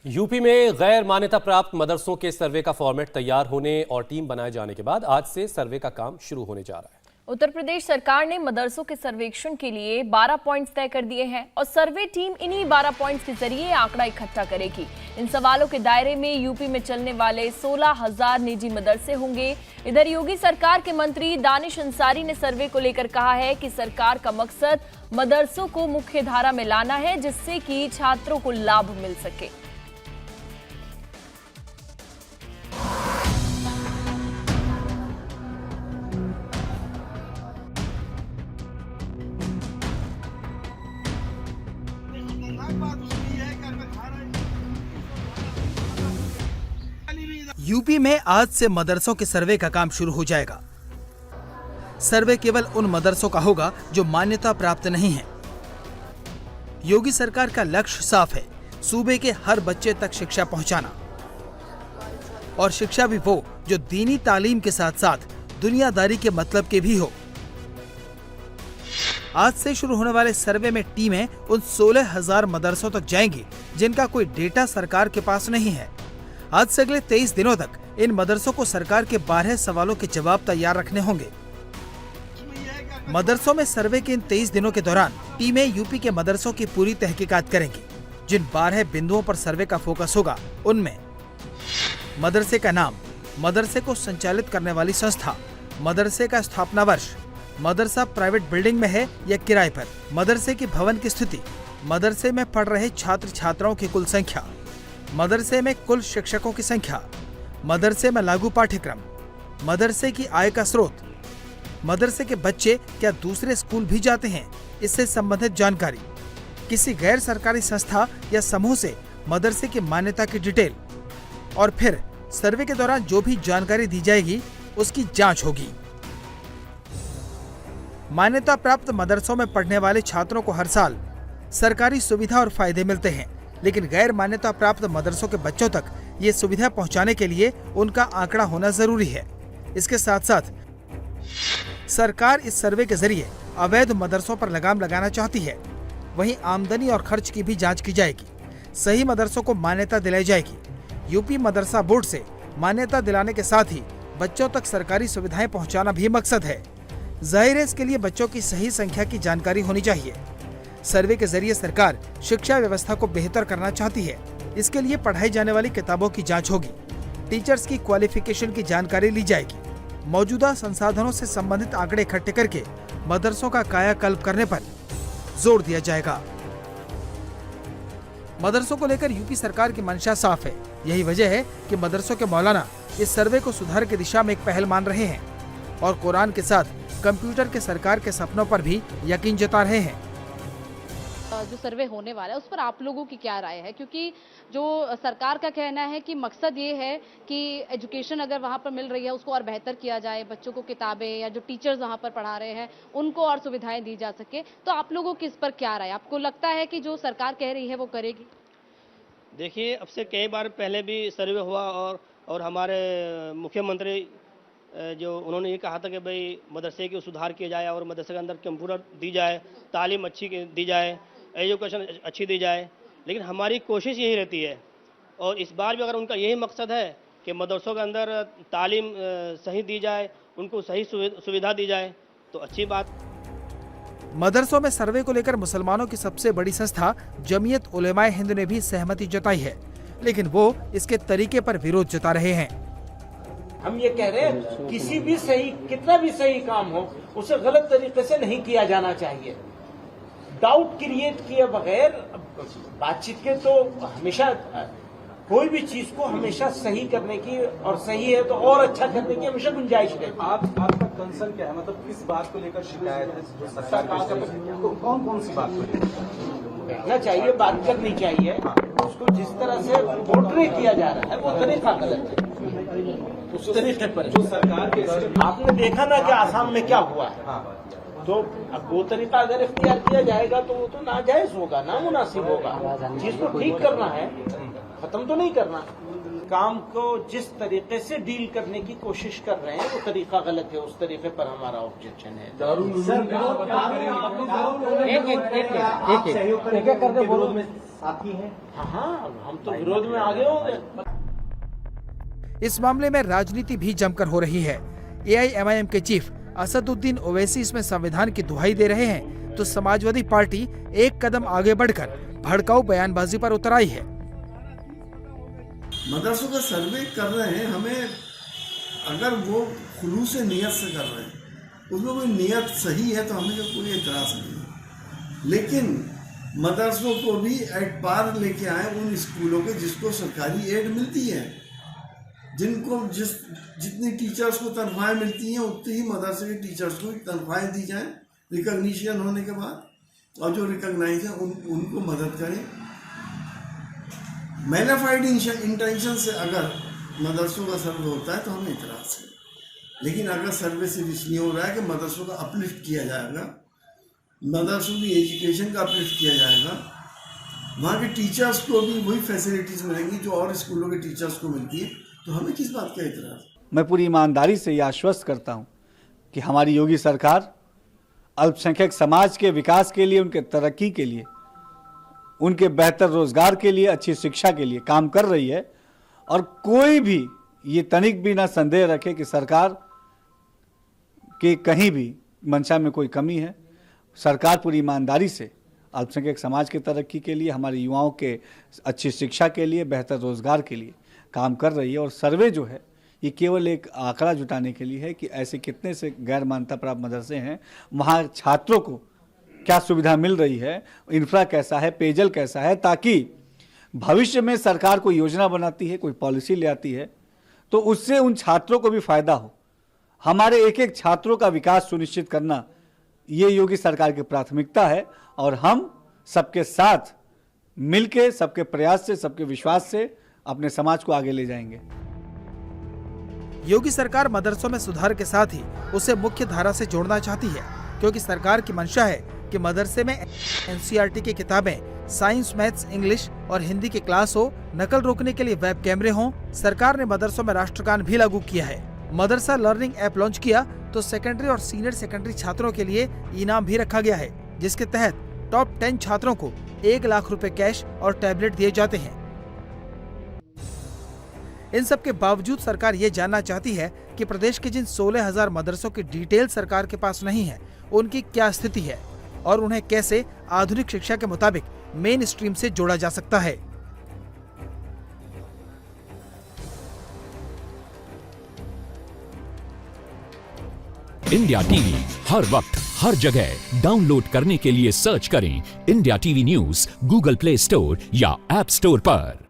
UP में गैर मान्यता प्राप्त मदरसों के सर्वे का फॉर्मेट तैयार होने और टीम बनाए जाने के बाद आज से सर्वे का काम शुरू होने जा रहा है। उत्तर प्रदेश सरकार ने मदरसों के सर्वेक्षण के लिए 12 पॉइंट्स तय कर दिए हैं और सर्वे टीम इन्हीं 12 पॉइंट्स के जरिए आंकड़ा इकट्ठा करेगी। इन सवालों के दायरे में यूपी में चलने वाले 16,000 निजी मदरसे होंगे। इधर योगी सरकार के मंत्री दानिश अंसारी ने सर्वे को लेकर कहा है कि सरकार का मकसद मदरसों को मुख्य धारा में लाना है, जिससे कि छात्रों को लाभ मिल सके। यूपी में आज से मदरसों के सर्वे का काम शुरू हो जाएगा। सर्वे केवल उन मदरसों का होगा जो मान्यता प्राप्त नहीं है। योगी सरकार का लक्ष्य साफ है, सूबे के हर बच्चे तक शिक्षा पहुंचाना, और शिक्षा भी वो जो दीनी तालीम के साथ साथ दुनियादारी के मतलब के भी हो। आज से शुरू होने वाले सर्वे में टीमें उन 16,000 मदरसों तक जाएंगी जिनका कोई डेटा सरकार के पास नहीं है। आज से अगले 23 दिनों तक इन मदरसों को सरकार के 12 सवालों के जवाब तैयार रखने होंगे। मदरसों में सर्वे के इन 23 दिनों के दौरान टीमें यूपी के मदरसों की पूरी तहकीकात करेंगी। जिन 12 बिंदुओं पर सर्वे का फोकस होगा उनमें मदरसे का नाम, मदरसे को संचालित करने वाली संस्था, मदरसे का स्थापना वर्ष, मदरसा प्राइवेट बिल्डिंग में है या किराए पर, मदरसे की भवन की स्थिति, मदरसे में पढ़ रहे छात्र छात्राओं की कुल संख्या, मदरसे में कुल शिक्षकों की संख्या, मदरसे में लागू पाठ्यक्रम, मदरसे की आय का स्रोत, मदरसे के बच्चे क्या दूसरे स्कूल भी जाते हैं, इससे संबंधित जानकारी, किसी गैर सरकारी संस्था या समूह से मदरसे की मान्यता की डिटेल, और फिर सर्वे के दौरान जो भी जानकारी दी जाएगी उसकी जांच होगी। मान्यता प्राप्त मदरसों में पढ़ने वाले छात्रों को हर साल सरकारी सुविधा और फायदे मिलते हैं, लेकिन गैर मान्यता प्राप्त मदरसों के बच्चों तक ये सुविधा पहुंचाने के लिए उनका आंकड़ा होना जरूरी है। इसके साथ साथ सरकार इस सर्वे के जरिए अवैध मदरसों पर लगाम लगाना चाहती है। वहीं आमदनी और खर्च की भी जांच की जाएगी। सही मदरसों को मान्यता दिलाई जाएगी। यूपी मदरसा बोर्ड से मान्यता दिलाने के साथ ही बच्चों तक सरकारी सुविधाएं पहुंचाना भी मकसद है। जाहिर है इसके लिए बच्चों की सही संख्या की जानकारी होनी चाहिए। सर्वे के जरिए सरकार शिक्षा व्यवस्था को बेहतर करना चाहती है। इसके लिए पढ़ाई जाने वाली किताबों की जांच होगी। टीचर्स की क्वालिफिकेशन की जानकारी ली जाएगी। मौजूदा संसाधनों से संबंधित आंकड़े इकट्ठे करके मदरसों का कायाकल्प करने पर जोर दिया जाएगा। मदरसों को लेकर यूपी सरकार की मंशा साफ है। यही वजह है कि मदरसों के मौलाना इस सर्वे को सुधार की दिशा में एक पहल मान रहे हैं और कुरान के साथ कंप्यूटर के सरकार के सपनों पर भी यकीन जता रहे हैं। जो सर्वे होने वाला है उस पर आप लोगों की क्या राय है? क्योंकि जो सरकार का कहना है कि मकसद ये है कि एजुकेशन अगर वहाँ पर मिल रही है उसको और बेहतर किया जाए, बच्चों को किताबें या जो टीचर्स वहाँ पर पढ़ा रहे हैं उनको और सुविधाएं दी जा सके। तो आप लोगों की इस पर क्या राय? आपको लगता है कि जो सरकार कह रही है वो करेगी? देखिए, अब से कई बार पहले भी सर्वे हुआ और हमारे मुख्यमंत्री जो उन्होंने ये कहा था कि भाई मदरसे की सुधार किया जाए और मदरसे के अंदर कंप्यूटर दी जाए, तालीम अच्छी दी जाए, एजुकेशन अच्छी दी जाए। लेकिन हमारी कोशिश यही रहती है और इस बार भी अगर उनका यही मकसद है कि मदरसों के अंदर तालीम सही दी जाए, उनको सही सुविधा दी जाए तो अच्छी बात। मदरसों में सर्वे को लेकर मुसलमानों की सबसे बड़ी संस्था जमीयत उलेमाए हिंद ने भी सहमति जताई है, लेकिन वो इसके तरीके पर विरोध जता रहे हैं। हम ये कह रहे हैं किसी भी सही, कितना भी सही काम हो उसे गलत तरीके से नहीं किया जाना चाहिए। डाउट क्रिएट किए बगैर बातचीत के तो हमेशा कोई भी चीज को हमेशा सही करने की, और सही है तो और अच्छा करने की हमेशा गुंजाइश है। आपका कंसर्न क्या है? मतलब किस बात को लेकर शिकायत है? जो सरकार कौन कौन सी बात को लेकर कहना चाहिए, बात करनी चाहिए। उसको जिस तरह से पोर्ट्रे किया जा रहा है वो तरीका गलत है। उस तरीके पर जो सरकार के आपने देखा ना कि आसाम में क्या हुआ है, तो अब वो तरीका अगर इख्तियार किया जाएगा तो वो तो नाजायज होगा, नामुनासिब होगा। चीज को ठीक करना है, खत्म तो नहीं करना। काम को जिस तरीके से डील करने की कोशिश कर रहे हैं वो तरीका गलत है, उस तरीके पर हमारा ऑब्जेक्शन है। एक करके विरोध में साथी हैं। हाँ, हम तो विरोध में आगे होंगे। इस मामले में राजनीति भी जमकर हो रही है। AIMIM के चीफ असदुद्दीन ओवैसी इसमें संविधान की दुहाई दे रहे हैं, तो समाजवादी पार्टी एक कदम आगे बढ़कर भड़काऊ बयानबाजी पर उतर आई है। मदरसों का सर्वे कर रहे हैं, हमें अगर वो खुलूस से नियत से कर रहे हैं, उसमें कोई नियत सही है तो हमें कोई एतराज नहीं है, लेकिन मदरसों को भी एट पार लेके आए उन स्कूलों के जिसको सरकारी एड मिलती है, जिनको जितनी टीचर्स को तनख्वाहें मिलती हैं उतनी ही मदरसे के टीचर्स को तनख्वाहें दी जाएं रिकॉग्निशन होने के बाद, और जो रिकॉग्नाइज है उनको मदद करें। मैनिफाइड इंटेंशन से अगर मदरसों का सर्वे होता है तो हमें इतराज़ है, लेकिन अगर सर्वे सिर्फ इसलिए हो रहा है कि मदरसों का अपलिफ्ट किया जाएगा, मदरसों की एजुकेशन का अपलिफ्ट किया जाएगा, वहाँ के टीचर्स को भी वही फैसिलिटीज़ मिलेंगी जो और स्कूलों के टीचर्स को मिलती है, तो हमें किस बात का इतराज़। मैं पूरी ईमानदारी से यह आश्वस्त करता हूँ कि हमारी योगी सरकार अल्पसंख्यक समाज के विकास के लिए, उनके तरक्की के लिए, उनके बेहतर रोजगार के लिए, अच्छी शिक्षा के लिए काम कर रही है। और कोई भी ये तनिक भी ना संदेह रखे कि सरकार के कहीं भी मंशा में कोई कमी है। सरकार पूरी ईमानदारी से अल्पसंख्यक समाज के तरक्की के लिए, हमारे युवाओं के अच्छी शिक्षा के लिए, बेहतर रोजगार के लिए काम कर रही है। और सर्वे जो है ये केवल एक आंकड़ा जुटाने के लिए है कि ऐसे कितने से गैर मान्यता प्राप्त मदरसे हैं, वहाँ छात्रों को क्या सुविधा मिल रही है, इंफ्रा कैसा है, पेयजल कैसा है, ताकि भविष्य में सरकार कोई योजना बनाती है, कोई पॉलिसी ले आती है तो उससे उन छात्रों को भी फायदा हो। हमारे एक एक छात्रों का विकास सुनिश्चित करना ये योगी सरकार की प्राथमिकता है, और हम सबके साथ मिलके, सबके प्रयास से, सबके विश्वास से अपने समाज को आगे ले जाएंगे। योगी सरकार मदरसों में सुधार के साथ ही उसे मुख्य धारा से जोड़ना चाहती है, क्योंकि सरकार की मंशा है कि मदरसे में NCERT की किताबें, साइंस, मैथ्स, इंग्लिश और हिंदी की क्लास हो, नकल रोकने के लिए वेब कैमरे हों। सरकार ने मदरसों में राष्ट्रगान भी लागू किया है। मदरसा लर्निंग ऐप लॉन्च किया तो सेकेंडरी और सीनियर सेकेंडरी छात्रों के लिए इनाम भी रखा गया है, जिसके तहत टॉप 10 छात्रों को 1 लाख रुपए कैश और टैबलेट दिए जाते हैं। इन सब के बावजूद सरकार ये जानना चाहती है कि प्रदेश के जिन 16,000 मदरसों की डिटेल सरकार के पास नहीं है, उनकी क्या स्थिति है और उन्हें कैसे आधुनिक शिक्षा के मुताबिक मेन स्ट्रीम से जोड़ा जा सकता है। इंडिया टीवी हर वक्त हर जगह डाउनलोड करने के लिए सर्च करें India TV news Google play store या ऐप स्टोर पर।